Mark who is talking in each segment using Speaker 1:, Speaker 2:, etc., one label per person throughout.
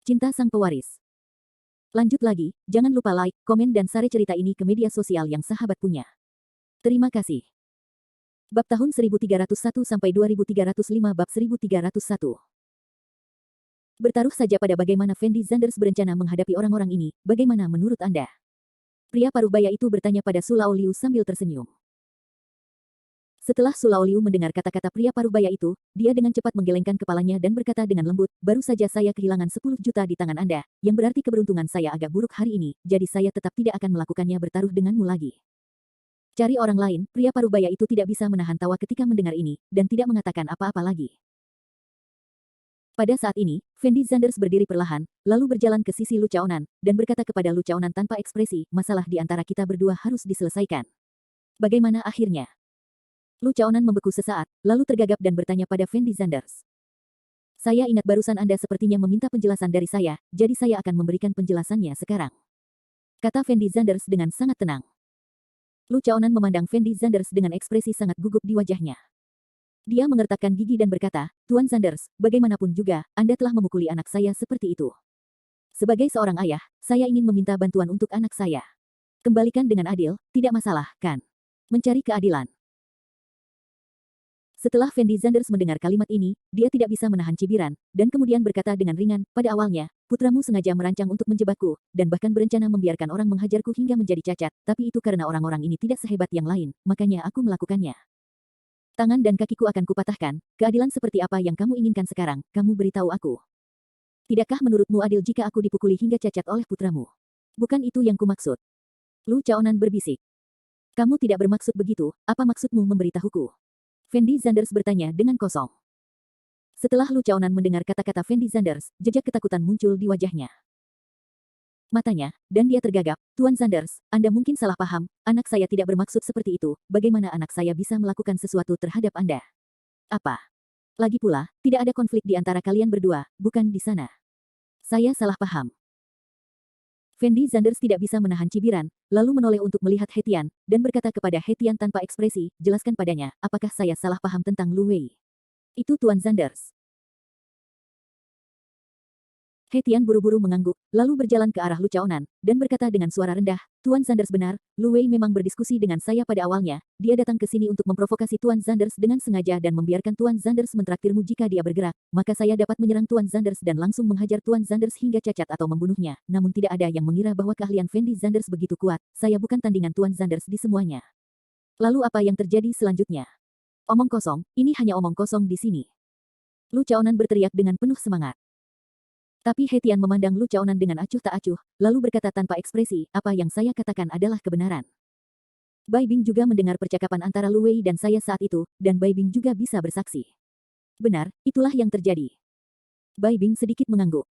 Speaker 1: Cinta Sang Pewaris. Lanjut lagi, jangan lupa like, komen dan share cerita ini ke media sosial yang sahabat punya. Terima kasih. Bab tahun 1301 sampai 2305 bab 1301. Bertaruh saja pada bagaimana Fendi Zanders berencana menghadapi orang-orang ini, bagaimana menurut Anda? Pria parubaya itu bertanya pada Sulaoliu sambil tersenyum. Setelah Sulaoliu mendengar kata-kata pria parubaya itu, dia dengan cepat menggelengkan kepalanya dan berkata dengan lembut, baru saja saya kehilangan 10 juta di tangan Anda, yang berarti keberuntungan saya agak buruk hari ini, jadi saya tetap tidak akan melakukannya bertaruh denganmu lagi. Cari orang lain, pria parubaya itu tidak bisa menahan tawa ketika mendengar ini, dan tidak mengatakan apa-apa lagi. Pada saat ini, Fendi Zanders berdiri perlahan, lalu berjalan ke sisi Lu Chaonan, dan berkata kepada Lu Chaonan tanpa ekspresi, masalah di antara kita berdua harus diselesaikan. Bagaimana akhirnya? Lu Chaonan membeku sesaat, lalu tergagap dan bertanya pada Fendi Zanders. Saya ingat barusan Anda sepertinya meminta penjelasan dari saya, jadi saya akan memberikan penjelasannya sekarang. Kata Fendi Zanders dengan sangat tenang. Lu Chaonan memandang Fendi Zanders dengan ekspresi sangat gugup di wajahnya. Dia mengertakkan gigi dan berkata, Tuan Zanders, bagaimanapun juga, Anda telah memukuli anak saya seperti itu. Sebagai seorang ayah, saya ingin meminta bantuan untuk anak saya. Kembalikan dengan adil, tidak masalah, kan? Mencari keadilan. Setelah Fendi Zanders mendengar kalimat ini, dia tidak bisa menahan cibiran, dan kemudian berkata dengan ringan, pada awalnya, putramu sengaja merancang untuk menjebakku, dan bahkan berencana membiarkan orang menghajarku hingga menjadi cacat, tapi itu karena orang-orang ini tidak sehebat yang lain, makanya aku melakukannya. Tangan dan kakiku akan kupatahkan, keadilan seperti apa yang kamu inginkan sekarang, kamu beritahu aku. Tidakkah menurutmu adil jika aku dipukuli hingga cacat oleh putramu? Bukan itu yang kumaksud. Lu Chaonan berbisik. Kamu tidak bermaksud begitu, apa maksudmu memberitahuku? Fendi Zanders bertanya dengan kosong. Setelah Lu Chaonan mendengar kata-kata Fendi Zanders, jejak ketakutan muncul di wajahnya. Matanya, dan dia tergagap, Tuan Zanders, Anda mungkin salah paham, anak saya tidak bermaksud seperti itu, bagaimana anak saya bisa melakukan sesuatu terhadap Anda? Apa? Lagi pula, tidak ada konflik di antara kalian berdua, bukan di sana. Saya salah paham. Fendi Zanders tidak bisa menahan cibiran, lalu menoleh untuk melihat Hetian, dan berkata kepada Hetian tanpa ekspresi, jelaskan padanya, apakah saya salah paham tentang Lu Wei? Itu Tuan Zanders. Hetian buru-buru mengangguk, lalu berjalan ke arah Lu Chaonan, dan berkata dengan suara rendah, Tuan Zanders benar, Lu Wei memang berdiskusi dengan saya pada awalnya, dia datang ke sini untuk memprovokasi Tuan Zanders dengan sengaja dan membiarkan Tuan Zanders mentraktirmu jika dia bergerak, maka saya dapat menyerang Tuan Zanders dan langsung menghajar Tuan Zanders hingga cacat atau membunuhnya, namun tidak ada yang mengira bahwa keahlian Fendi Zanders begitu kuat, saya bukan tandingan Tuan Zanders di semuanya. Lalu apa yang terjadi selanjutnya? Omong kosong, ini hanya omong kosong di sini. Lu Chaonan berteriak dengan penuh semangat. Tapi Hetian memandang Lu Chaonan dengan acuh tak acuh, lalu berkata tanpa ekspresi, apa yang saya katakan adalah kebenaran. Bai Bing juga mendengar percakapan antara Lu Wei dan saya saat itu, dan Bai Bing juga bisa bersaksi. Benar, itulah yang terjadi. Bai Bing sedikit mengangguk.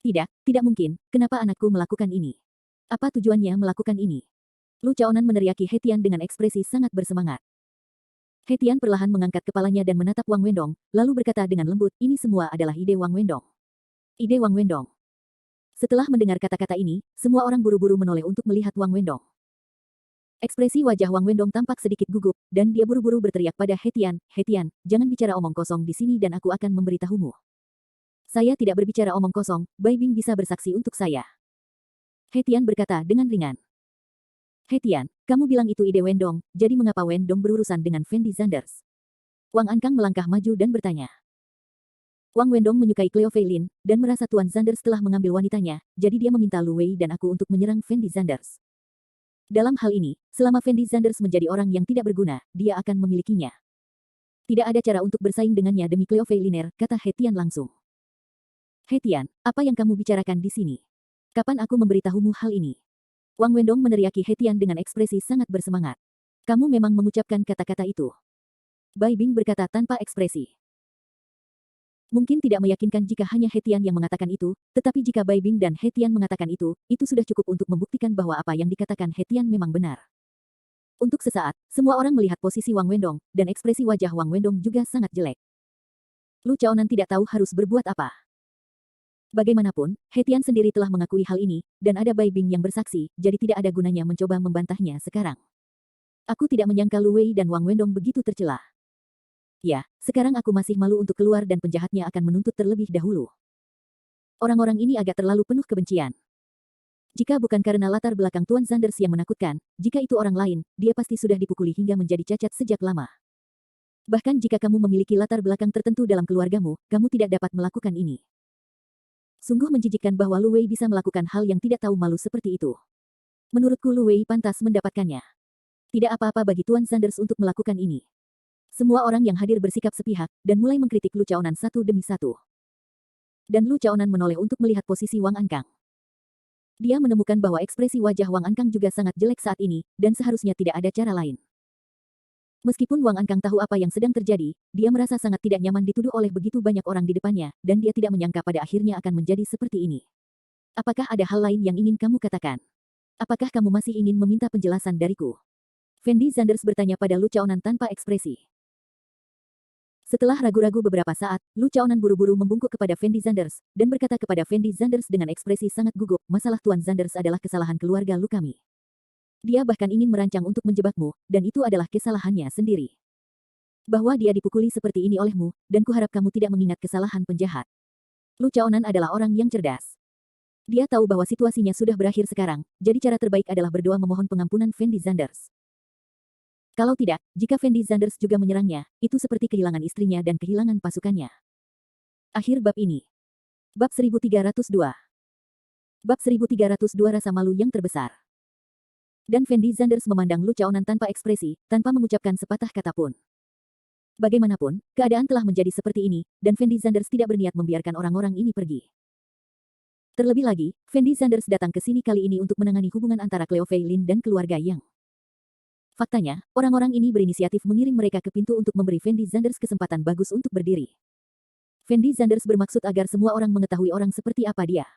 Speaker 1: Tidak mungkin, kenapa anakku melakukan ini? Apa tujuannya melakukan ini? Lu Chaonan meneriaki Hetian dengan ekspresi sangat bersemangat. Hetian perlahan mengangkat kepalanya dan menatap Wang Wendong, lalu berkata dengan lembut, ini semua adalah ide Wang Wendong. Ide Wang Wendong. Setelah mendengar kata-kata ini, semua orang buru-buru menoleh untuk melihat Wang Wendong. Ekspresi wajah Wang Wendong tampak sedikit gugup, dan dia buru-buru berteriak pada Hetian, Hetian, jangan bicara omong kosong di sini dan aku akan memberitahumu. Saya tidak berbicara omong kosong, Bai Bing bisa bersaksi untuk saya. Hetian berkata dengan ringan. Hetian, kamu bilang itu ide Wendong, jadi mengapa Wendong berurusan dengan Fendi Zanders? Wang Ankang melangkah maju dan bertanya. Wang Wendong menyukai Cleo Fei Lin, dan merasa Tuan Zanders telah mengambil wanitanya, jadi dia meminta Lu Wei dan aku untuk menyerang Fendi Zanders. Dalam hal ini, selama Fendi Zanders menjadi orang yang tidak berguna, dia akan memilikinya. Tidak ada cara untuk bersaing dengannya demi Cleo Fei Liner, kata Hetian langsung. Hetian, apa yang kamu bicarakan di sini? Kapan aku memberitahumu hal ini? Wang Wendong meneriaki Hetian dengan ekspresi sangat bersemangat. Kamu memang mengucapkan kata-kata itu. Bai Bing berkata tanpa ekspresi. Mungkin tidak meyakinkan jika hanya Hetian yang mengatakan itu, tetapi jika Bai Bing dan Hetian mengatakan itu sudah cukup untuk membuktikan bahwa apa yang dikatakan Hetian memang benar. Untuk sesaat, semua orang melihat posisi Wang Wendong, dan ekspresi wajah Wang Wendong juga sangat jelek. Lu Chaonan tidak tahu harus berbuat apa. Bagaimanapun, Hetian sendiri telah mengakui hal ini, dan ada Bai Bing yang bersaksi, jadi tidak ada gunanya mencoba membantahnya sekarang. Aku tidak menyangka Lu Wei dan Wang Wendong begitu tercela. Ya, sekarang aku masih malu untuk keluar dan penjahatnya akan menuntut terlebih dahulu. Orang-orang ini agak terlalu penuh kebencian. Jika bukan karena latar belakang Tuan Sanders yang menakutkan, jika itu orang lain, dia pasti sudah dipukuli hingga menjadi cacat sejak lama. Bahkan jika kamu memiliki latar belakang tertentu dalam keluargamu, kamu tidak dapat melakukan ini. Sungguh menjijikkan bahwa Lu Wei bisa melakukan hal yang tidak tahu malu seperti itu. Menurutku Lu Wei pantas mendapatkannya. Tidak apa-apa bagi Tuan Sanders untuk melakukan ini. Semua orang yang hadir bersikap sepihak, dan mulai mengkritik Lu Chaonan satu demi satu. Dan Lu Chaonan menoleh untuk melihat posisi Wang Ankang. Dia menemukan bahwa ekspresi wajah Wang Ankang juga sangat jelek saat ini, dan seharusnya tidak ada cara lain. Meskipun Wang Ankang tahu apa yang sedang terjadi, dia merasa sangat tidak nyaman dituduh oleh begitu banyak orang di depannya, dan dia tidak menyangka pada akhirnya akan menjadi seperti ini. Apakah ada hal lain yang ingin kamu katakan? Apakah kamu masih ingin meminta penjelasan dariku? Fendi Sanders bertanya pada Lu Chaonan tanpa ekspresi. Setelah ragu-ragu beberapa saat, Lu Chaonan buru-buru membungkuk kepada Fendi Sanders, dan berkata kepada Fendi Sanders dengan ekspresi sangat gugup, masalah Tuan Sanders adalah kesalahan keluarga Lu kami. Dia bahkan ingin merancang untuk menjebakmu, dan itu adalah kesalahannya sendiri. Bahwa dia dipukuli seperti ini olehmu, dan kuharap kamu tidak mengingat kesalahan penjahat. Lu Chaonan adalah orang yang cerdas. Dia tahu bahwa situasinya sudah berakhir sekarang, jadi cara terbaik adalah berdoa memohon pengampunan Fendi Sanders. Kalau tidak, jika Fendi Sanders juga menyerangnya, itu seperti kehilangan istrinya dan kehilangan pasukannya. Akhir bab ini. Bab 1302. Bab 1302 rasa malu yang terbesar. Dan Fendi Sanders memandang Lu Chaonan tanpa ekspresi, tanpa mengucapkan sepatah kata pun. Bagaimanapun, keadaan telah menjadi seperti ini, dan Fendi Sanders tidak berniat membiarkan orang-orang ini pergi. Terlebih lagi, Fendi Sanders datang ke sini kali ini untuk menangani hubungan antara Cleo Fei Lin dan keluarga Yang. Faktanya, orang-orang ini berinisiatif mengiring mereka ke pintu untuk memberi Fendi Sanders kesempatan bagus untuk berdiri. Fendi Sanders bermaksud agar semua orang mengetahui orang seperti apa dia.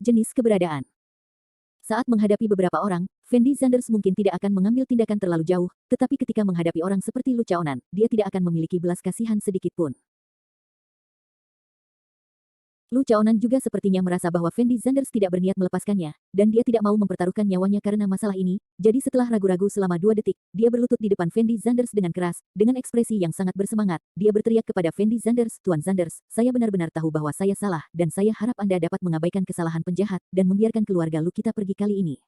Speaker 1: Jenis keberadaan. Saat menghadapi beberapa orang, Fendi Sanders mungkin tidak akan mengambil tindakan terlalu jauh, tetapi ketika menghadapi orang seperti Lu Chaonan, dia tidak akan memiliki belas kasihan sedikit pun. Lu Chaonan juga sepertinya merasa bahwa Fendi Sanders tidak berniat melepaskannya, dan dia tidak mau mempertaruhkan nyawanya karena masalah ini, jadi setelah ragu-ragu selama 2 detik, dia berlutut di depan Fendi Sanders dengan keras, dengan ekspresi yang sangat bersemangat, dia berteriak kepada Fendi Sanders, Tuan Sanders, saya benar-benar tahu bahwa saya salah, dan saya harap Anda dapat mengabaikan kesalahan penjahat, dan membiarkan keluarga Lu kita pergi kali ini.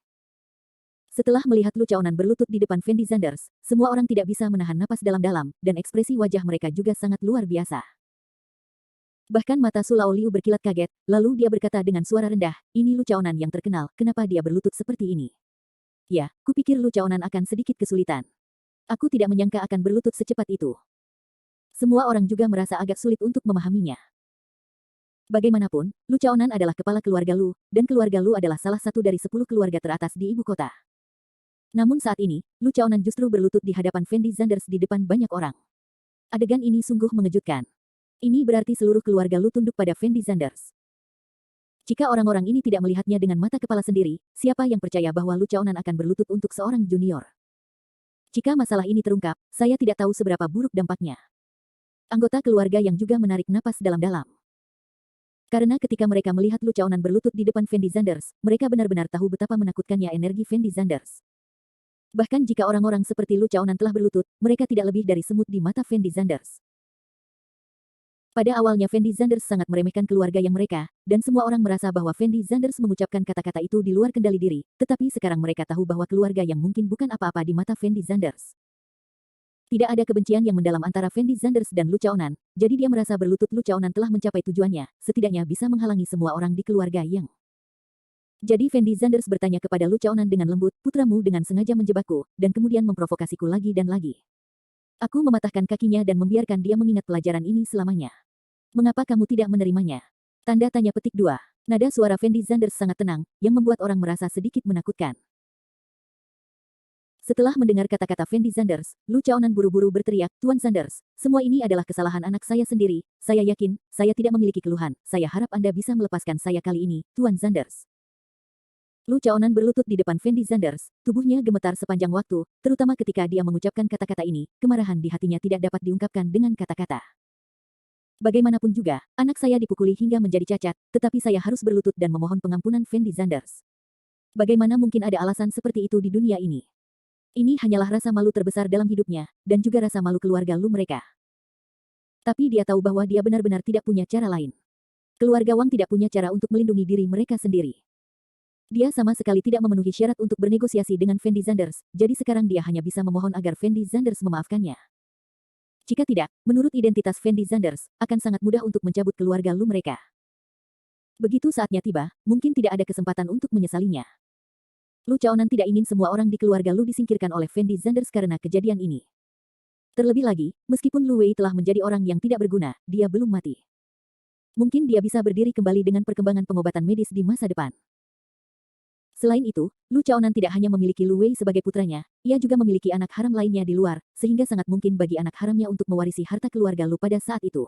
Speaker 1: Setelah melihat Lu Chaonan berlutut di depan Fendi Sanders, semua orang tidak bisa menahan napas dalam-dalam, dan ekspresi wajah mereka juga sangat luar biasa. Bahkan mata Su Laoliu berkilat kaget, lalu dia berkata dengan suara rendah, ini Lu Chaonan yang terkenal, kenapa dia berlutut seperti ini? Ya, kupikir Lu Chaonan akan sedikit kesulitan. Aku tidak menyangka akan berlutut secepat itu. Semua orang juga merasa agak sulit untuk memahaminya. Bagaimanapun, Lu Chaonan adalah kepala keluarga Lu, dan keluarga Lu adalah salah satu dari 10 keluarga teratas di ibu kota. Namun saat ini, Lu Chaonan justru berlutut di hadapan Fendi Sanders di depan banyak orang. Adegan ini sungguh mengejutkan. Ini berarti seluruh keluarga Lu tunduk pada Fendi Sanders. Jika orang-orang ini tidak melihatnya dengan mata kepala sendiri, siapa yang percaya bahwa Lu Chaonan akan berlutut untuk seorang junior? Jika masalah ini terungkap, saya tidak tahu seberapa buruk dampaknya. Anggota keluarga yang juga menarik napas dalam-dalam. Karena ketika mereka melihat Lu Chaonan berlutut di depan Fendi Sanders, mereka benar-benar tahu betapa menakutkannya energi Fendi Sanders. Bahkan jika orang-orang seperti Lu Chaonan telah berlutut, mereka tidak lebih dari semut di mata Fendi Sanders. Pada awalnya Fendi Sanders sangat meremehkan keluarga yang mereka, dan semua orang merasa bahwa Fendi Sanders mengucapkan kata-kata itu di luar kendali diri, tetapi sekarang mereka tahu bahwa keluarga yang mungkin bukan apa-apa di mata Fendi Sanders. Tidak ada kebencian yang mendalam antara Fendi Sanders dan Lu Chaonan, jadi dia merasa berlutut Lu Chaonan telah mencapai tujuannya, setidaknya bisa menghalangi semua orang di keluarga Yang. Jadi Fendi Sanders bertanya kepada Lu Chaonan dengan lembut, putramu dengan sengaja menjebakku, dan kemudian memprovokasiku lagi dan lagi. Aku mematahkan kakinya dan membiarkan dia mengingat pelajaran ini selamanya. Mengapa kamu tidak menerimanya? Tanda tanya petik 2. Nada suara Fendi Sanders sangat tenang, yang membuat orang merasa sedikit menakutkan. Setelah mendengar kata-kata Fendi Sanders, Lu Chaonan buru-buru berteriak, Tuan Sanders, semua ini adalah kesalahan anak saya sendiri, saya yakin, saya tidak memiliki keluhan, saya harap Anda bisa melepaskan saya kali ini, Tuan Sanders. Lu Chaonan berlutut di depan Fendi Sanders, tubuhnya gemetar sepanjang waktu, terutama ketika dia mengucapkan kata-kata ini, kemarahan di hatinya tidak dapat diungkapkan dengan kata-kata. Bagaimanapun juga, anak saya dipukuli hingga menjadi cacat, tetapi saya harus berlutut dan memohon pengampunan Fendi Sanders. Bagaimana mungkin ada alasan seperti itu di dunia ini? Ini hanyalah rasa malu terbesar dalam hidupnya, dan juga rasa malu keluarga Lu mereka. Tapi dia tahu bahwa dia benar-benar tidak punya cara lain. Keluarga Wang tidak punya cara untuk melindungi diri mereka sendiri. Dia sama sekali tidak memenuhi syarat untuk bernegosiasi dengan Fendi Zanders, jadi sekarang dia hanya bisa memohon agar Fendi Zanders memaafkannya. Jika tidak, menurut identitas Fendi Zanders, akan sangat mudah untuk mencabut keluarga Lu mereka. Begitu saatnya tiba, mungkin tidak ada kesempatan untuk menyesalinya. Lu Chaonan tidak ingin semua orang di keluarga Lu disingkirkan oleh Fendi Zanders karena kejadian ini. Terlebih lagi, meskipun Lu Wei telah menjadi orang yang tidak berguna, dia belum mati. Mungkin dia bisa berdiri kembali dengan perkembangan pengobatan medis di masa depan. Selain itu, Lu Chaonan tidak hanya memiliki Lu Wei sebagai putranya, ia juga memiliki anak haram lainnya di luar, sehingga sangat mungkin bagi anak haramnya untuk mewarisi harta keluarga Lu pada saat itu.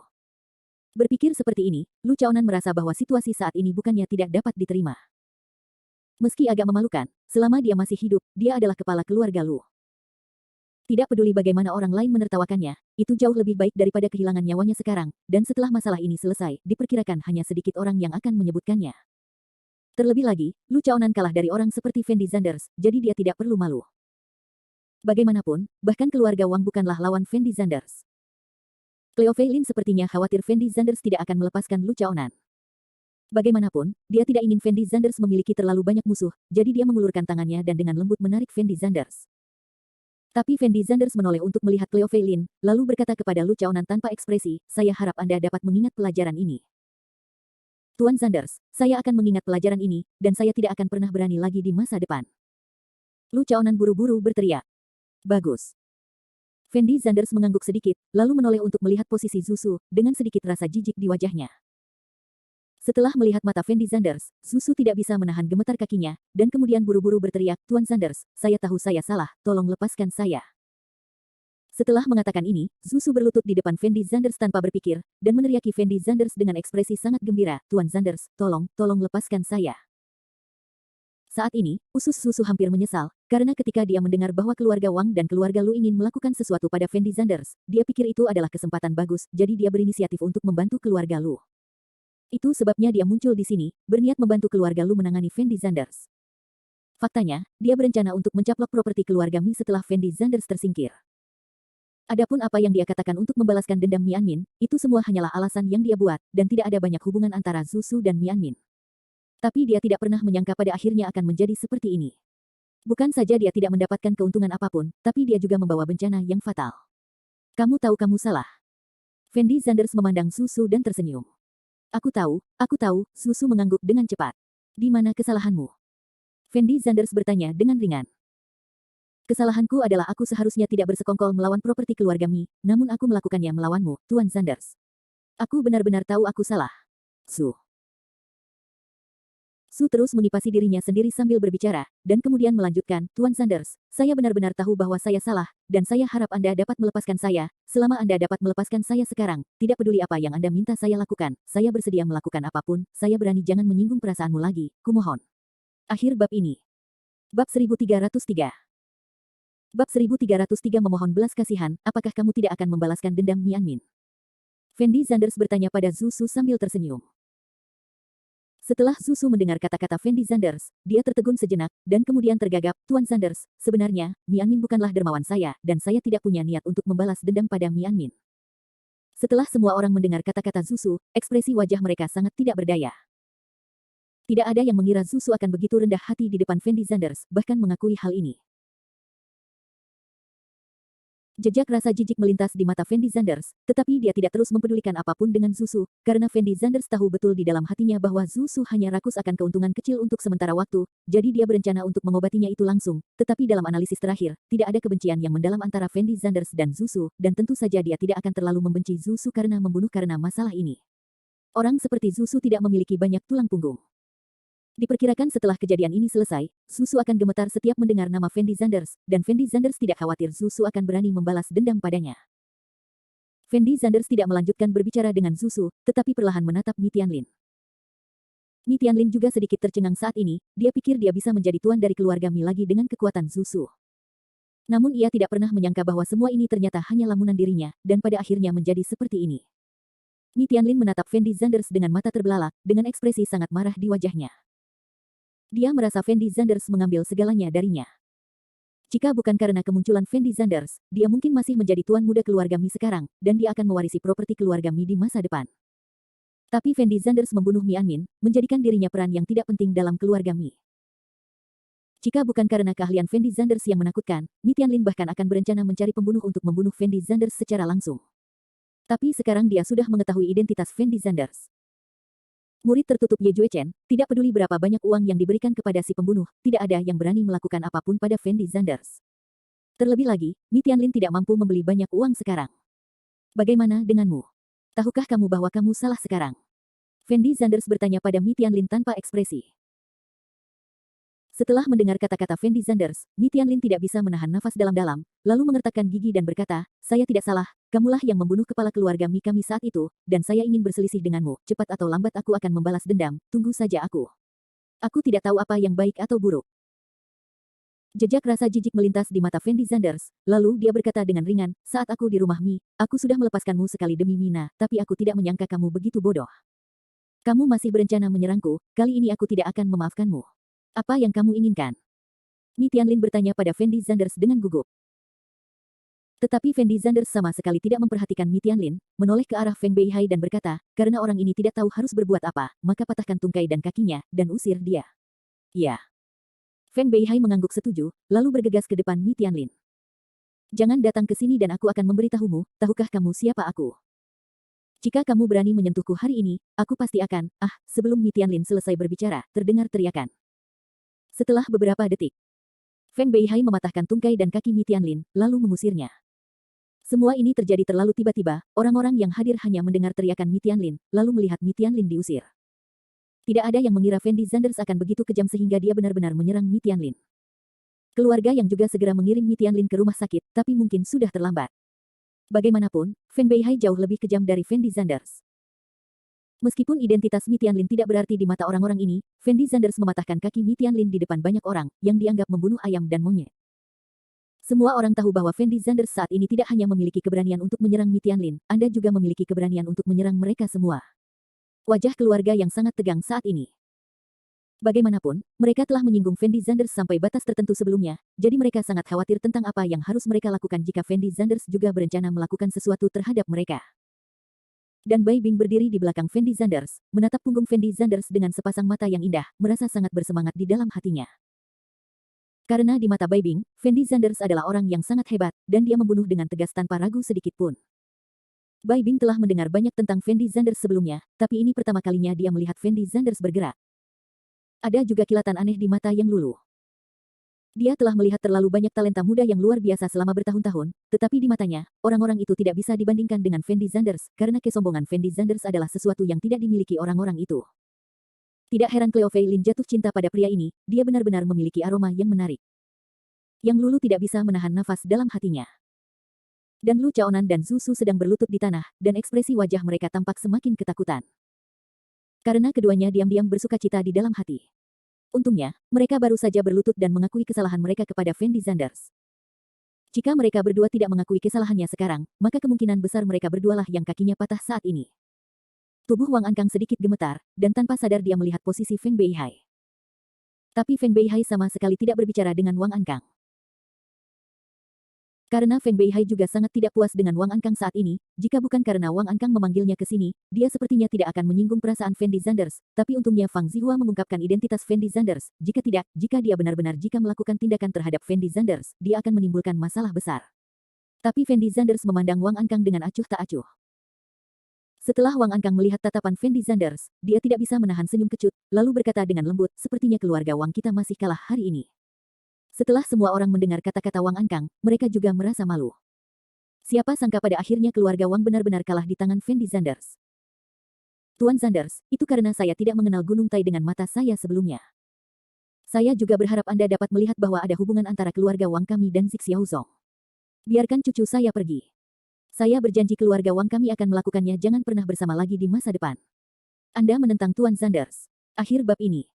Speaker 1: Berpikir seperti ini, Lu Chaonan merasa bahwa situasi saat ini bukannya tidak dapat diterima. Meski agak memalukan, selama dia masih hidup, dia adalah kepala keluarga Lu. Tidak peduli bagaimana orang lain menertawakannya, itu jauh lebih baik daripada kehilangan nyawanya sekarang, dan setelah masalah ini selesai, diperkirakan hanya sedikit orang yang akan menyebutkannya. Terlebih lagi, Lu Chaonan kalah dari orang seperti Fendi Zanders, jadi dia tidak perlu malu. Bagaimanapun, bahkan keluarga Wang bukanlah lawan Fendi Zanders. Cleo Fei Lin sepertinya khawatir Fendi Zanders tidak akan melepaskan Lu Chaonan. Bagaimanapun, dia tidak ingin Fendi Zanders memiliki terlalu banyak musuh, jadi dia mengulurkan tangannya dan dengan lembut menarik Fendi Zanders. Tapi Fendi Zanders menoleh untuk melihat Cleo Fei Lin, lalu berkata kepada Lu Chaonan tanpa ekspresi, "Saya harap Anda dapat mengingat pelajaran ini. Tuan Zanders, saya akan mengingat pelajaran ini, dan saya tidak akan pernah berani lagi di masa depan." Lu Chaonan buru-buru berteriak. Bagus. Fendi Zanders mengangguk sedikit, lalu menoleh untuk melihat posisi Zusu, dengan sedikit rasa jijik di wajahnya. Setelah melihat mata Fendi Zanders, Zusu tidak bisa menahan gemetar kakinya, dan kemudian buru-buru berteriak, "Tuan Zanders, saya tahu saya salah, tolong lepaskan saya." Setelah mengatakan ini, Zusu berlutut di depan Fendi Zanders tanpa berpikir, dan meneriaki Fendi Zanders dengan ekspresi sangat gembira, "Tuan Zanders, tolong lepaskan saya." Saat ini, usus Zusu hampir menyesal, karena ketika dia mendengar bahwa keluarga Wang dan keluarga Lu ingin melakukan sesuatu pada Fendi Zanders, dia pikir itu adalah kesempatan bagus, jadi dia berinisiatif untuk membantu keluarga Lu. Itu sebabnya dia muncul di sini, berniat membantu keluarga Lu menangani Fendi Zanders. Faktanya, dia berencana untuk mencaplok properti keluarga Mi setelah Fendi Zanders tersingkir. Adapun apa yang dia katakan untuk membalaskan dendam Mianmin, itu semua hanyalah alasan yang dia buat, dan tidak ada banyak hubungan antara Zusu dan Mianmin. Tapi dia tidak pernah menyangka pada akhirnya akan menjadi seperti ini. Bukan saja dia tidak mendapatkan keuntungan apapun, tapi dia juga membawa bencana yang fatal. "Kamu tahu kamu salah." Fendi Zanders memandang Zusu dan tersenyum. Aku tahu, Zusu mengangguk dengan cepat. "Di mana kesalahanmu?" Fendi Zanders bertanya dengan ringan. "Kesalahanku adalah aku seharusnya tidak bersekongkol melawan properti keluarga Mi, namun aku melakukannya melawanmu, Tuan Zanders. Aku benar-benar tahu aku salah." Su terus mengipasi dirinya sendiri sambil berbicara, dan kemudian melanjutkan, "Tuan Zanders, saya benar-benar tahu bahwa saya salah, dan saya harap Anda dapat melepaskan saya. Selama Anda dapat melepaskan saya sekarang, tidak peduli apa yang Anda minta saya lakukan, saya bersedia melakukan apapun, saya berani, jangan menyinggung perasaanmu lagi, kumohon." Akhir bab ini. Bab 1303. Bab 1303 memohon belas kasihan, apakah kamu tidak akan membalaskan dendam Mianmin? Fendi Zanders bertanya pada Zusu sambil tersenyum. Setelah Zusu mendengar kata-kata Fendi Zanders, dia tertegun sejenak, dan kemudian tergagap, "Tuan Zanders, sebenarnya, Mianmin bukanlah dermawan saya, dan saya tidak punya niat untuk membalas dendam pada Mianmin." Setelah semua orang mendengar kata-kata Zusu, ekspresi wajah mereka sangat tidak berdaya. Tidak ada yang mengira Zusu akan begitu rendah hati di depan Fendi Zanders, bahkan mengakui hal ini. Jejak rasa jijik melintas di mata Fendi Zanders, tetapi dia tidak terus mempedulikan apapun dengan Zusu, karena Fendi Zanders tahu betul di dalam hatinya bahwa Zusu hanya rakus akan keuntungan kecil untuk sementara waktu, jadi dia berencana untuk mengobatinya itu langsung, tetapi dalam analisis terakhir, tidak ada kebencian yang mendalam antara Fendi Zanders dan Zusu, dan tentu saja dia tidak akan terlalu membenci Zusu karena membunuh karena masalah ini. Orang seperti Zusu tidak memiliki banyak tulang punggung. Diperkirakan setelah kejadian ini selesai, Zusu akan gemetar setiap mendengar nama Fendi Zanders, dan Fendi Zanders tidak khawatir Zusu akan berani membalas dendam padanya. Fendi Zanders tidak melanjutkan berbicara dengan Zusu, tetapi perlahan menatap Mi Tianlin. Mi Tianlin juga sedikit tercengang saat ini, dia pikir dia bisa menjadi tuan dari keluarga Mi lagi dengan kekuatan Zusu. Namun ia tidak pernah menyangka bahwa semua ini ternyata hanya lamunan dirinya, dan pada akhirnya menjadi seperti ini. Mi Tianlin menatap Fendi Zanders dengan mata terbelalak, dengan ekspresi sangat marah di wajahnya. Dia merasa Fendi Zanders mengambil segalanya darinya. Jika bukan karena kemunculan Fendi Zanders, dia mungkin masih menjadi tuan muda keluarga Mi sekarang, dan dia akan mewarisi properti keluarga Mi di masa depan. Tapi Fendi Zanders membunuh Mi Anmin, menjadikan dirinya peran yang tidak penting dalam keluarga Mi. Jika bukan karena keahlian Fendi Zanders yang menakutkan, Mi Tianlin bahkan akan berencana mencari pembunuh untuk membunuh Fendi Zanders secara langsung. Tapi sekarang dia sudah mengetahui identitas Fendi Zanders. Murid tertutup Ye Juechen, tidak peduli berapa banyak uang yang diberikan kepada si pembunuh, tidak ada yang berani melakukan apapun pada Fendi Zanders. Terlebih lagi, Mi Tianlin tidak mampu membeli banyak uang sekarang. Bagaimana denganmu? Tahukah kamu bahwa kamu salah sekarang? Fendi Zanders bertanya pada Mi Tianlin tanpa ekspresi. Setelah mendengar kata-kata Fendi Zanders, Mi Tianlin tidak bisa menahan nafas dalam-dalam, lalu mengertakkan gigi dan berkata, saya tidak salah, kamulah yang membunuh kepala keluarga Mi kami saat itu, dan saya ingin berselisih denganmu, cepat atau lambat aku akan membalas dendam, tunggu saja aku. Aku tidak tahu apa yang baik atau buruk. Jejak rasa jijik melintas di mata Fendi Zanders, lalu dia berkata dengan ringan, saat aku di rumah Mi, aku sudah melepaskanmu sekali demi Mina, tapi aku tidak menyangka kamu begitu bodoh. Kamu masih berencana menyerangku, kali ini aku tidak akan memaafkanmu. Apa yang kamu inginkan? Mi Tianlin bertanya pada Fendi Zanders dengan gugup. Tetapi Fendi Zanders sama sekali tidak memperhatikan Mi Tianlin, menoleh ke arah Feng Beihai dan berkata, karena orang ini tidak tahu harus berbuat apa, maka patahkan tungkai dan kakinya, dan usir dia. Ya. Feng Beihai mengangguk setuju, lalu bergegas ke depan Mi Tianlin. Jangan datang ke sini dan aku akan memberitahumu, tahukah kamu siapa aku? Jika kamu berani menyentuhku hari ini, aku pasti akan, sebelum Mi Tianlin selesai berbicara, terdengar teriakan. Setelah beberapa detik, Feng Beihai mematahkan tungkai dan kaki Mi Tianlin, lalu mengusirnya. Semua ini terjadi terlalu tiba-tiba, orang-orang yang hadir hanya mendengar teriakan Mi Tianlin, lalu melihat Mi Tianlin diusir. Tidak ada yang mengira Fendi Zanders akan begitu kejam sehingga dia benar-benar menyerang Mi Tianlin. Keluarga yang juga segera mengirim Mi Tianlin ke rumah sakit, tapi mungkin sudah terlambat. Bagaimanapun, Feng Beihai jauh lebih kejam dari Fendi Zanders. Meskipun identitas Mi Tianlin tidak berarti di mata orang-orang ini, Fendi Zanders mematahkan kaki Mi Tianlin di depan banyak orang, yang dianggap membunuh ayam dan monyet. Semua orang tahu bahwa Fendi Zanders saat ini tidak hanya memiliki keberanian untuk menyerang Mi Tianlin, Anda juga memiliki keberanian untuk menyerang mereka semua. Wajah keluarga yang sangat tegang saat ini. Bagaimanapun, mereka telah menyinggung Fendi Zanders sampai batas tertentu sebelumnya, jadi mereka sangat khawatir tentang apa yang harus mereka lakukan jika Fendi Zanders juga berencana melakukan sesuatu terhadap mereka. Dan Bai Bing berdiri di belakang Fendi Zanders, menatap punggung Fendi Zanders dengan sepasang mata yang indah, merasa sangat bersemangat di dalam hatinya. Karena di mata Bai Bing, Fendi Zanders adalah orang yang sangat hebat, dan dia membunuh dengan tegas tanpa ragu sedikit pun. Bai Bing telah mendengar banyak tentang Fendi Zanders sebelumnya, tapi ini pertama kalinya dia melihat Fendi Zanders bergerak. Ada juga kilatan aneh di mata Yang Lulu. Dia telah melihat terlalu banyak talenta muda yang luar biasa selama bertahun-tahun, tetapi di matanya, orang-orang itu tidak bisa dibandingkan dengan Fendi Zanders, karena kesombongan Fendi Zanders adalah sesuatu yang tidak dimiliki orang-orang itu. Tidak heran Cleo Fei Lin jatuh cinta pada pria ini, dia benar-benar memiliki aroma yang menarik. Yang Lulu tidak bisa menahan nafas dalam hatinya. Dan Lu Chaonan dan Zhu Su sedang berlutut di tanah, dan ekspresi wajah mereka tampak semakin ketakutan. Karena keduanya diam-diam bersukacita di dalam hati. Untungnya, mereka baru saja berlutut dan mengakui kesalahan mereka kepada Fendi Zanders. Jika mereka berdua tidak mengakui kesalahannya sekarang, maka kemungkinan besar mereka berdualah yang kakinya patah saat ini. Tubuh Wang Ankang sedikit gemetar, dan tanpa sadar dia melihat posisi Feng Beihai. Tapi Feng Beihai sama sekali tidak berbicara dengan Wang Ankang. Karena Feng Beihai juga sangat tidak puas dengan Wang Ankang saat ini, jika bukan karena Wang Ankang memanggilnya ke sini, dia sepertinya tidak akan menyinggung perasaan Fendi Zanders, tapi untungnya Fang Zihua mengungkapkan identitas Fendi Zanders, jika tidak, jika dia benar-benar melakukan tindakan terhadap Fendi Zanders, dia akan menimbulkan masalah besar. Tapi Fendi Zanders memandang Wang Ankang dengan acuh tak acuh. Setelah Wang Ankang melihat tatapan Fendi Zanders, dia tidak bisa menahan senyum kecut, lalu berkata dengan lembut, sepertinya keluarga Wang kita masih kalah hari ini. Setelah semua orang mendengar kata-kata Wang Ankang, mereka juga merasa malu. Siapa sangka pada akhirnya keluarga Wang benar-benar kalah di tangan Fendi Zanders. Tuan Zanders, itu karena saya tidak mengenal Gunung Tai dengan mata saya sebelumnya. Saya juga berharap Anda dapat melihat bahwa ada hubungan antara keluarga Wang kami dan Zik Xiaozong. Biarkan cucu saya pergi. Saya berjanji keluarga Wang kami akan melakukannya jangan pernah bersama lagi di masa depan. Anda menentang Tuan Zanders. Akhir bab ini.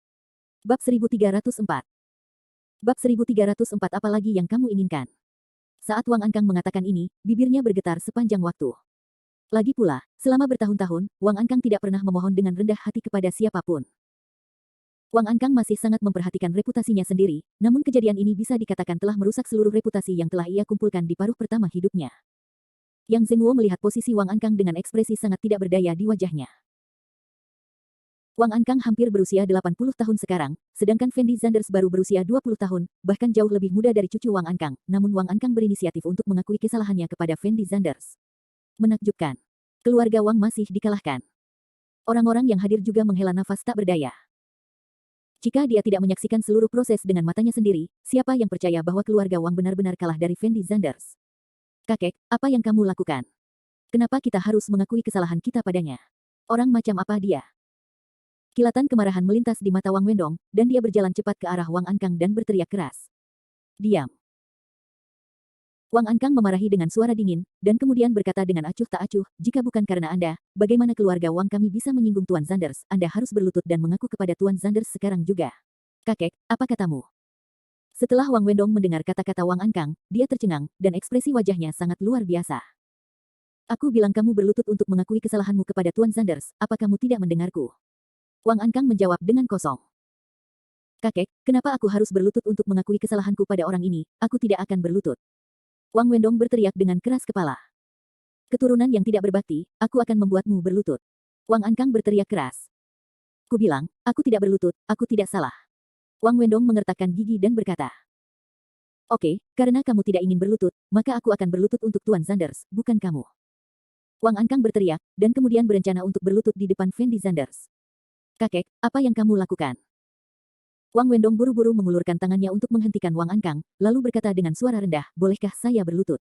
Speaker 1: Bab 1304. Bab 1304 apalagi yang kamu inginkan? Saat Wang Ankang mengatakan ini, bibirnya bergetar sepanjang waktu. Lagi pula, selama bertahun-tahun, Wang Ankang tidak pernah memohon dengan rendah hati kepada siapapun. Wang Ankang masih sangat memperhatikan reputasinya sendiri, namun kejadian ini bisa dikatakan telah merusak seluruh reputasi yang telah ia kumpulkan di paruh pertama hidupnya. Yang Zheng Wo melihat posisi Wang Ankang dengan ekspresi sangat tidak berdaya di wajahnya. Wang Ankang hampir berusia 80 tahun sekarang, sedangkan Fendi Zanders baru berusia 20 tahun, bahkan jauh lebih muda dari cucu Wang Ankang. Namun Wang Ankang berinisiatif untuk mengakui kesalahannya kepada Fendi Zanders. Menakjubkan. Keluarga Wang masih dikalahkan. Orang-orang yang hadir juga menghela nafas tak berdaya. Jika dia tidak menyaksikan seluruh proses dengan matanya sendiri, siapa yang percaya bahwa keluarga Wang benar-benar kalah dari Fendi Zanders? Kakek, apa yang kamu lakukan? Kenapa kita harus mengakui kesalahan kita padanya? Orang macam apa dia? Kilatan kemarahan melintas di mata Wang Wendong, dan dia berjalan cepat ke arah Wang Ankang dan berteriak keras. Diam. Wang Ankang memarahi dengan suara dingin, dan kemudian berkata dengan acuh tak acuh, jika bukan karena Anda, bagaimana keluarga Wang kami bisa menyinggung Tuan Zanders? Anda harus berlutut dan mengaku kepada Tuan Zanders sekarang juga. Kakek, apa katamu? Setelah Wang Wendong mendengar kata-kata Wang Ankang, dia tercengang, dan ekspresi wajahnya sangat luar biasa. Aku bilang kamu berlutut untuk mengakui kesalahanmu kepada Tuan Zanders, apa kamu tidak mendengarku? Wang Ankang menjawab dengan kosong. Kakek, kenapa aku harus berlutut untuk mengakui kesalahanku pada orang ini? Aku tidak akan berlutut. Wang Wendong berteriak dengan keras kepala. Keturunan yang tidak berbakti, aku akan membuatmu berlutut. Wang Ankang berteriak keras. Ku bilang, aku tidak berlutut, aku tidak salah. Wang Wendong mengertakkan gigi dan berkata. Oke, karena kamu tidak ingin berlutut, maka aku akan berlutut untuk Tuan Zanders, bukan kamu. Wang Ankang berteriak, dan kemudian berencana untuk berlutut di depan Fendi Zanders. Kakek, apa yang kamu lakukan? Wang Wendong buru-buru mengulurkan tangannya untuk menghentikan Wang Ankang, lalu berkata dengan suara rendah, bolehkah saya berlutut?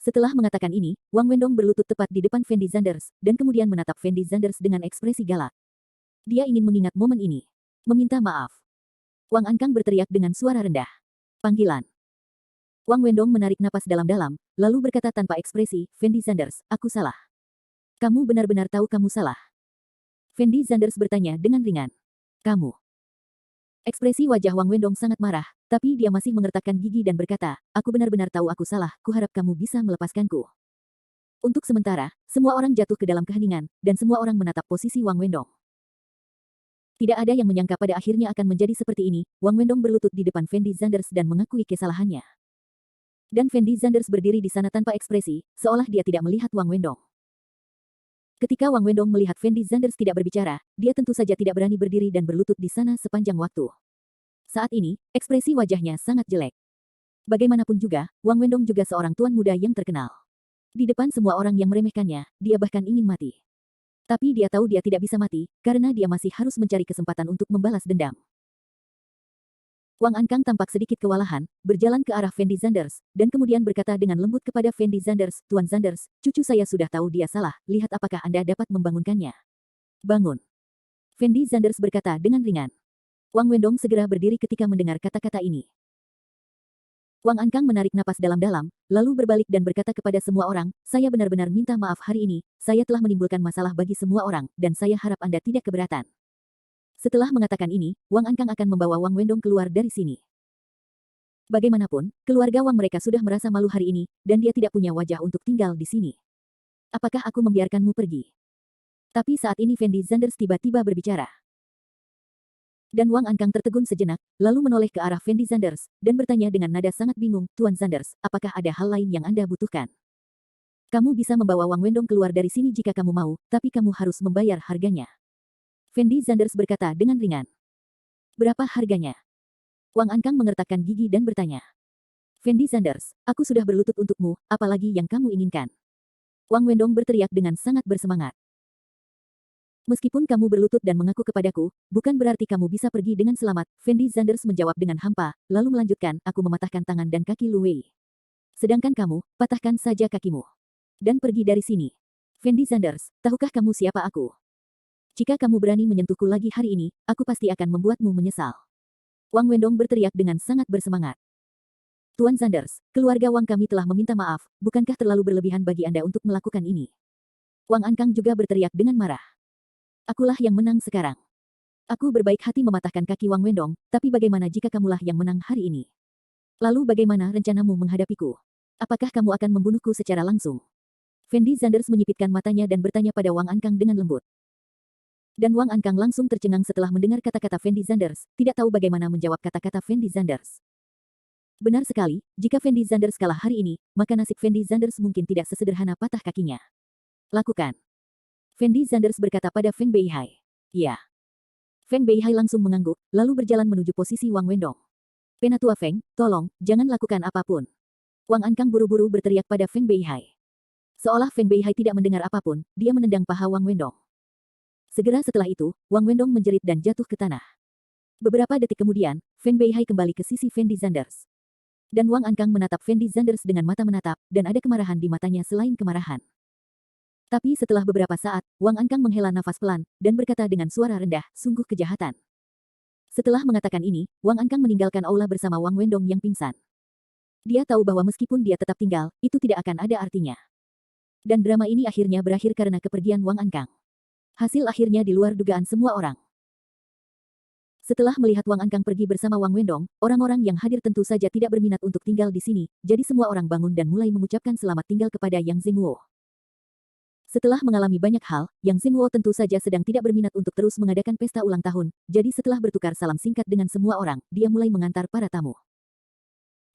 Speaker 1: Setelah mengatakan ini, Wang Wendong berlutut tepat di depan Fendi Zanders, dan kemudian menatap Fendi Zanders dengan ekspresi galak. Dia ingin mengingat momen ini. Meminta maaf. Wang Ankang berteriak dengan suara rendah. Panggilan. Wang Wendong menarik napas dalam-dalam, lalu berkata tanpa ekspresi, Fendi Zanders, aku salah. Kamu benar-benar tahu kamu salah. Fendi Zanders bertanya dengan ringan. Kamu. Ekspresi wajah Wang Wendong sangat marah, tapi dia masih mengertakkan gigi dan berkata, aku benar-benar tahu aku salah, kuharap kamu bisa melepaskanku. Untuk sementara, semua orang jatuh ke dalam keheningan, dan semua orang menatap posisi Wang Wendong. Tidak ada yang menyangka pada akhirnya akan menjadi seperti ini, Wang Wendong berlutut di depan Fendi Zanders dan mengakui kesalahannya. Dan Fendi Zanders berdiri di sana tanpa ekspresi, seolah dia tidak melihat Wang Wendong. Ketika Wang Wendong melihat Fendi Zanders tidak berbicara, dia tentu saja tidak berani berdiri dan berlutut di sana sepanjang waktu. Saat ini, ekspresi wajahnya sangat jelek. Bagaimanapun juga, Wang Wendong juga seorang tuan muda yang terkenal. Di depan semua orang yang meremehkannya, dia bahkan ingin mati. Tapi dia tahu dia tidak bisa mati, karena dia masih harus mencari kesempatan untuk membalas dendam. Wang Ankang tampak sedikit kewalahan, berjalan ke arah Fendi Zanders, dan kemudian berkata dengan lembut kepada Fendi Zanders, Tuan Zanders, cucu saya sudah tahu dia salah, lihat apakah Anda dapat membangunkannya. Bangun. Fendi Zanders berkata dengan ringan. Wang Wendong segera berdiri ketika mendengar kata-kata ini. Wang Ankang menarik napas dalam-dalam, lalu berbalik dan berkata kepada semua orang, saya benar-benar minta maaf hari ini, saya telah menimbulkan masalah bagi semua orang, dan saya harap Anda tidak keberatan. Setelah mengatakan ini, Wang Ankang akan membawa Wang Wendong keluar dari sini. Bagaimanapun, keluarga Wang mereka sudah merasa malu hari ini, dan dia tidak punya wajah untuk tinggal di sini. Apakah aku membiarkanmu pergi? Tapi saat ini Fendi Zanders tiba-tiba berbicara. Dan Wang Ankang tertegun sejenak, lalu menoleh ke arah Fendi Zanders, dan bertanya dengan nada sangat bingung, Tuan Zanders, apakah ada hal lain yang Anda butuhkan? Kamu bisa membawa Wang Wendong keluar dari sini jika kamu mau, tapi kamu harus membayar harganya. Fendi Zanders berkata dengan ringan. Berapa harganya? Wang Ankang mengertakkan gigi dan bertanya. Fendi Zanders, aku sudah berlutut untukmu, apalagi yang kamu inginkan? Wang Wendong berteriak dengan sangat bersemangat. Meskipun kamu berlutut dan mengaku kepadaku, bukan berarti kamu bisa pergi dengan selamat. Fendi Zanders menjawab dengan hampa, lalu melanjutkan, aku mematahkan tangan dan kaki Lu Wei. Sedangkan kamu, patahkan saja kakimu. Dan pergi dari sini. Fendi Zanders, tahukah kamu siapa aku? Jika kamu berani menyentuhku lagi hari ini, aku pasti akan membuatmu menyesal. Wang Wendong berteriak dengan sangat bersemangat. Tuan Zanders, keluarga Wang kami telah meminta maaf, bukankah terlalu berlebihan bagi Anda untuk melakukan ini? Wang Ankang juga berteriak dengan marah. Akulah yang menang sekarang. Aku berbaik hati mematahkan kaki Wang Wendong, tapi bagaimana jika kamulah yang menang hari ini? Lalu bagaimana rencanamu menghadapiku? Apakah kamu akan membunuhku secara langsung? Fendi Zanders menyipitkan matanya dan bertanya pada Wang Ankang dengan lembut. Dan Wang Ankang langsung tercengang setelah mendengar kata-kata Fendi Zanders, tidak tahu bagaimana menjawab kata-kata Fendi Zanders. Benar sekali, jika Fendi Zanders kalah hari ini, maka nasib Fendi Zanders mungkin tidak sesederhana patah kakinya. Lakukan. Fendi Zanders berkata pada Feng Beihai. Iya. Feng Beihai langsung mengangguk, lalu berjalan menuju posisi Wang Wendong. Penatua Feng, tolong, jangan lakukan apapun. Wang Ankang buru-buru berteriak pada Feng Beihai. Seolah Feng Beihai tidak mendengar apapun, dia menendang paha Wang Wendong. Segera setelah itu, Wang Wendong menjerit dan jatuh ke tanah. Beberapa detik kemudian, Feng Beihai kembali ke sisi Fendi Zanders. Dan Wang Ankang menatap Fendi Zanders dengan mata menatap, dan ada kemarahan di matanya selain kemarahan. Tapi setelah beberapa saat, Wang Ankang menghela nafas pelan, dan berkata dengan suara rendah, sungguh kejahatan. Setelah mengatakan ini, Wang Ankang meninggalkan aula bersama Wang Wendong yang pingsan. Dia tahu bahwa meskipun dia tetap tinggal, itu tidak akan ada artinya. Dan drama ini akhirnya berakhir karena kepergian Wang Ankang. Hasil akhirnya di luar dugaan semua orang. Setelah melihat Wang Ankang pergi bersama Wang Wendong, orang-orang yang hadir tentu saja tidak berminat untuk tinggal di sini, jadi semua orang bangun dan mulai mengucapkan selamat tinggal kepada Yang Zhengwo. Setelah mengalami banyak hal, Yang Zhengwo tentu saja sedang tidak berminat untuk terus mengadakan pesta ulang tahun, jadi setelah bertukar salam singkat dengan semua orang, dia mulai mengantar para tamu.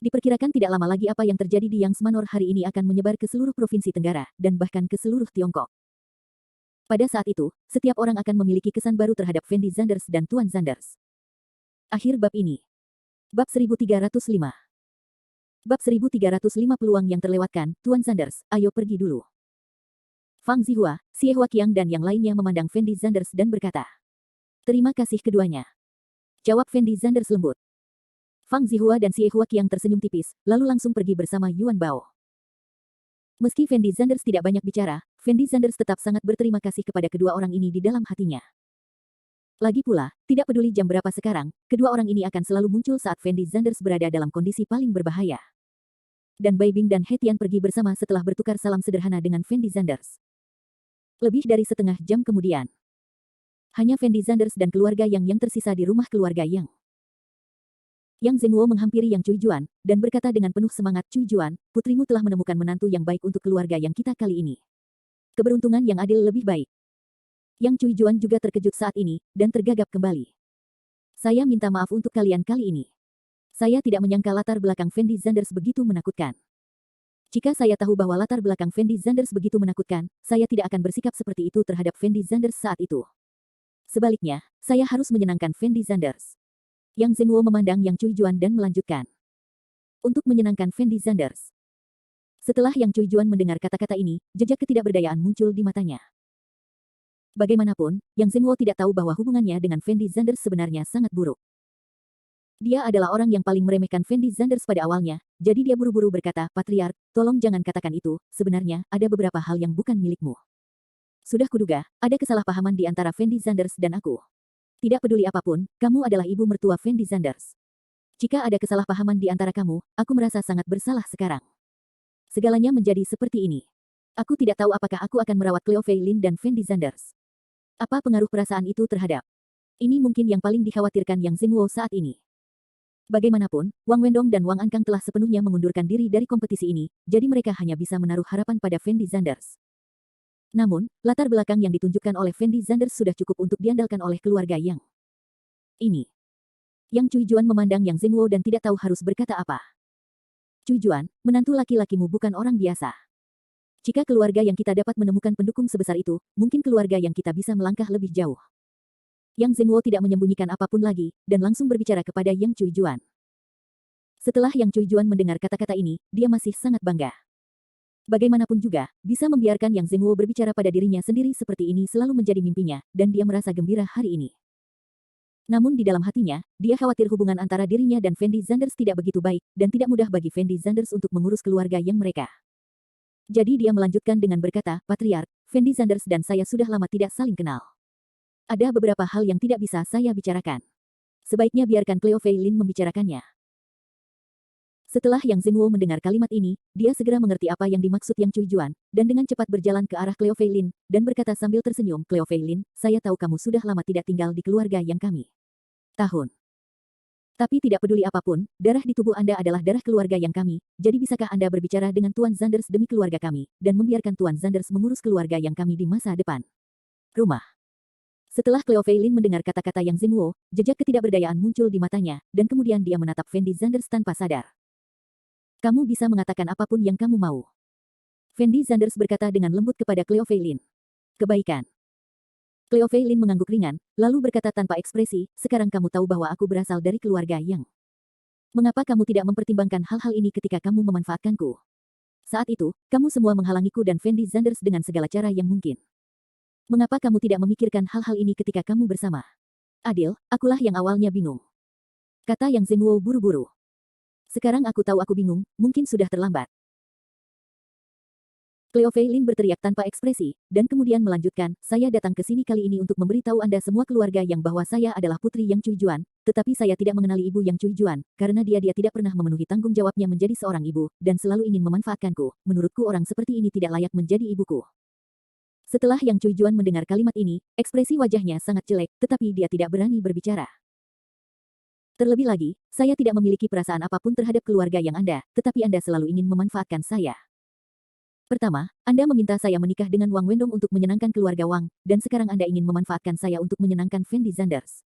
Speaker 1: Diperkirakan tidak lama lagi apa yang terjadi di Yang Manor hari ini akan menyebar ke seluruh provinsi Tenggara, dan bahkan ke seluruh Tiongkok. Pada saat itu, setiap orang akan memiliki kesan baru terhadap Fendi Zanders dan Tuan Zanders. Akhir bab ini. Bab 1305. Bab 1305 peluang yang terlewatkan, Tuan Zanders, ayo pergi dulu. Fang Zihua, Xie Huaqiang dan yang lainnya memandang Fendi Zanders dan berkata, terima kasih keduanya. Jawab Fendi Zanders lembut. Fang Zihua dan Xie Huaqiang tersenyum tipis, lalu langsung pergi bersama Yuan Bao. Meski Fendi Zanders tidak banyak bicara, Fendi Zanders tetap sangat berterima kasih kepada kedua orang ini di dalam hatinya. Lagi pula, tidak peduli jam berapa sekarang, kedua orang ini akan selalu muncul saat Fendi Zanders berada dalam kondisi paling berbahaya. Dan Bai Bing dan He Tian pergi bersama setelah bertukar salam sederhana dengan Fendi Zanders. Lebih dari setengah jam kemudian, hanya Fendi Zanders dan keluarga yang tersisa di rumah keluarga Yang. Yang Zhengwo menghampiri Yang Cui Juan, dan berkata dengan penuh semangat, Cui Juan, putrimu telah menemukan menantu yang baik untuk keluarga yang kita kali ini. Keberuntungan yang adil lebih baik. Yang Cui Juan juga terkejut saat ini, dan tergagap kembali. Saya minta maaf untuk kalian kali ini. Saya tidak menyangka latar belakang Fendi Zanders begitu menakutkan. Jika saya tahu bahwa latar belakang Fendi Zanders begitu menakutkan, saya tidak akan bersikap seperti itu terhadap Fendi Zanders saat itu. Sebaliknya, saya harus menyenangkan Fendi Zanders. Yang Zhengwo memandang Yang Cui Juan dan melanjutkan. Untuk menyenangkan Fendi Zanders. Setelah Yang Cui Juan mendengar kata-kata ini, jejak ketidakberdayaan muncul di matanya. Bagaimanapun, Yang Zhengwo tidak tahu bahwa hubungannya dengan Fendi Zanders sebenarnya sangat buruk. Dia adalah orang yang paling meremehkan Fendi Zanders pada awalnya, jadi dia buru-buru berkata, Patriark, tolong jangan katakan itu, sebenarnya, ada beberapa hal yang bukan milikmu. Sudah kuduga, ada kesalahpahaman di antara Fendi Zanders dan aku. Tidak peduli apapun, kamu adalah ibu mertua Fendi Zanders. Jika ada kesalahpahaman di antara kamu, aku merasa sangat bersalah sekarang. Segalanya menjadi seperti ini. Aku tidak tahu apakah aku akan merawat Cleo Fei Lin dan Fendi Zanders. Apa pengaruh perasaan itu terhadap? Ini mungkin yang paling dikhawatirkan Yang Zhengwo saat ini. Bagaimanapun, Wang Wendong dan Wang Ankang telah sepenuhnya mengundurkan diri dari kompetisi ini, jadi mereka hanya bisa menaruh harapan pada Fendi Zanders. Namun, latar belakang yang ditunjukkan oleh Fendi Zanders sudah cukup untuk diandalkan oleh keluarga Yang. Ini. Yang Cui Juan memandang Yang Zhengwo dan tidak tahu harus berkata apa. Cui Juan, menantu laki-lakimu bukan orang biasa. Jika keluarga yang kita dapat menemukan pendukung sebesar itu, mungkin keluarga yang kita bisa melangkah lebih jauh. Yang Zhengwo tidak menyembunyikan apapun lagi, dan langsung berbicara kepada Yang Cui Juan. Setelah Yang Cui Juan mendengar kata-kata ini, dia masih sangat bangga. Bagaimanapun juga, bisa membiarkan Yang Zhengwo berbicara pada dirinya sendiri seperti ini selalu menjadi mimpinya, dan dia merasa gembira hari ini. Namun di dalam hatinya, dia khawatir hubungan antara dirinya dan Fendi Zanders tidak begitu baik, dan tidak mudah bagi Fendi Zanders untuk mengurus keluarga yang mereka. Jadi dia melanjutkan dengan berkata, Patriark, Fendi Zanders dan saya sudah lama tidak saling kenal. Ada beberapa hal yang tidak bisa saya bicarakan. Sebaiknya biarkan Cleo Fei Lin membicarakannya. Setelah Yang Zhengwo mendengar kalimat ini, dia segera mengerti apa yang dimaksud Yang Cui Juan, dan dengan cepat berjalan ke arah Cleo Fei Lin, dan berkata sambil tersenyum, Cleo Fei Lin, saya tahu kamu sudah lama tidak tinggal di keluarga yang kami. Tahun. Tapi tidak peduli apapun, darah di tubuh Anda adalah darah keluarga yang kami, jadi bisakah Anda berbicara dengan Tuan Zanders demi keluarga kami, dan membiarkan Tuan Zanders mengurus keluarga yang kami di masa depan. Rumah. Setelah Cleo Fei Lin mendengar kata-kata Yang Zhengwo, jejak ketidakberdayaan muncul di matanya, dan kemudian dia menatap Fendi Zanders tanpa sadar. Kamu bisa mengatakan apapun yang kamu mau. Fendi Zanders berkata dengan lembut kepada Cleo Fei Lin. Kebaikan. Cleo Fei Lin mengangguk ringan, lalu berkata tanpa ekspresi, sekarang kamu tahu bahwa aku berasal dari keluarga yang. Mengapa kamu tidak mempertimbangkan hal-hal ini ketika kamu memanfaatkanku? Saat itu, kamu semua menghalangiku dan Fendi Zanders dengan segala cara yang mungkin. Mengapa kamu tidak memikirkan hal-hal ini ketika kamu bersama? Adil, akulah yang awalnya bingung. Kata Yang Zhengwo buru-buru. Sekarang aku tahu aku bingung, mungkin sudah terlambat. Cleo Fei Lin berteriak tanpa ekspresi, dan kemudian melanjutkan, saya datang ke sini kali ini untuk memberitahu Anda semua keluarga yang bahwa saya adalah putri Yang Cui Juan, tetapi saya tidak mengenali ibu Yang Cui Juan, karena dia tidak pernah memenuhi tanggung jawabnya menjadi seorang ibu, dan selalu ingin memanfaatkanku. Menurutku orang seperti ini tidak layak menjadi ibuku. Setelah Yang Cui Juan mendengar kalimat ini, ekspresi wajahnya sangat jelek, tetapi dia tidak berani berbicara. Terlebih lagi, saya tidak memiliki perasaan apapun terhadap keluarga yang Anda, tetapi Anda selalu ingin memanfaatkan saya. Pertama, Anda meminta saya menikah dengan Wang Wendong untuk menyenangkan keluarga Wang, dan sekarang Anda ingin memanfaatkan saya untuk menyenangkan Fendi Zanders.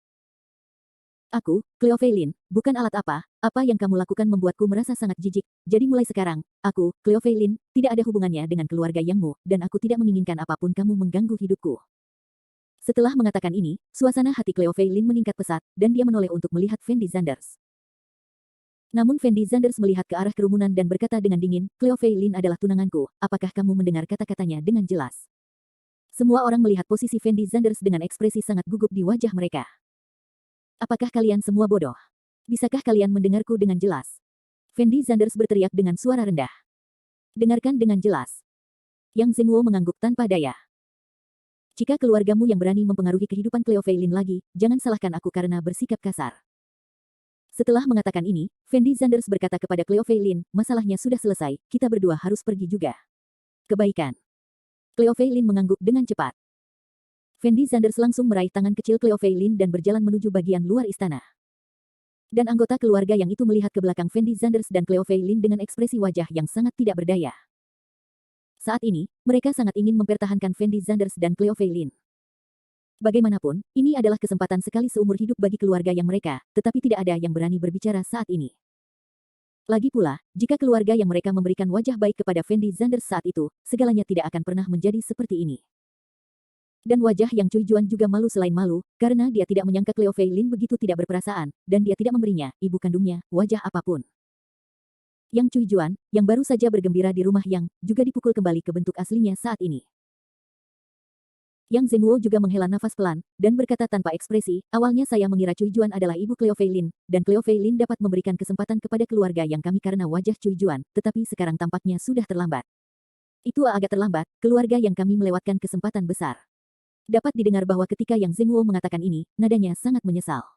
Speaker 1: Aku, Cleo Fei Lin, bukan alat apa yang kamu lakukan membuatku merasa sangat jijik, jadi mulai sekarang, aku, Cleo Fei Lin, tidak ada hubungannya dengan keluarga Yangmu, dan aku tidak menginginkan apapun kamu mengganggu hidupku. Setelah mengatakan ini, suasana hati Cleo Fei Lin meningkat pesat, dan dia menoleh untuk melihat Fendi Zanders. Namun Fendi Zanders melihat ke arah kerumunan dan berkata dengan dingin, Cleo Fei Lin adalah tunanganku, apakah kamu mendengar kata-katanya dengan jelas? Semua orang melihat posisi Fendi Zanders dengan ekspresi sangat gugup di wajah mereka. Apakah kalian semua bodoh? Bisakah kalian mendengarku dengan jelas? Fendi Zanders berteriak dengan suara rendah. Dengarkan dengan jelas. Yang Zhengwo mengangguk tanpa daya. Jika keluargamu yang berani mempengaruhi kehidupan Cleo Fei Lin lagi, jangan salahkan aku karena bersikap kasar. Setelah mengatakan ini, Fendi Zanders berkata kepada Cleo Fei Lin, masalahnya sudah selesai, kita berdua harus pergi juga. Kebaikan. Cleo Fei Lin mengangguk dengan cepat. Fendi Zanders langsung meraih tangan kecil Cleo Fei Lin dan berjalan menuju bagian luar istana. Dan anggota keluarga yang itu melihat ke belakang Fendi Zanders dan Cleo Fei Lin dengan ekspresi wajah yang sangat tidak berdaya. Saat ini, mereka sangat ingin mempertahankan Fendi Zanders dan Cleo Fei Lin. Bagaimanapun, ini adalah kesempatan sekali seumur hidup bagi keluarga yang mereka, tetapi tidak ada yang berani berbicara saat ini. Lagi pula, jika keluarga yang mereka memberikan wajah baik kepada Fendi Zanders saat itu, segalanya tidak akan pernah menjadi seperti ini. Dan wajah Yang Cui Juan juga malu selain malu, karena dia tidak menyangka Cleo Fei Lin begitu tidak berperasaan, dan dia tidak memberinya, ibu kandungnya, wajah apapun. Yang Cui Juan, yang baru saja bergembira di rumah Yang, juga dipukul kembali ke bentuk aslinya saat ini. Yang Zhengwo juga menghela nafas pelan, dan berkata tanpa ekspresi, awalnya saya mengira Cui Juan adalah ibu Cleo Fei Lin, dan Cleo Fei Lin dapat memberikan kesempatan kepada keluarga yang kami karena wajah Cui Juan, tetapi sekarang tampaknya sudah terlambat. Itu agak terlambat, keluarga yang kami melewatkan kesempatan besar. Dapat didengar bahwa ketika Yang Zhengwo mengatakan ini, nadanya sangat menyesal.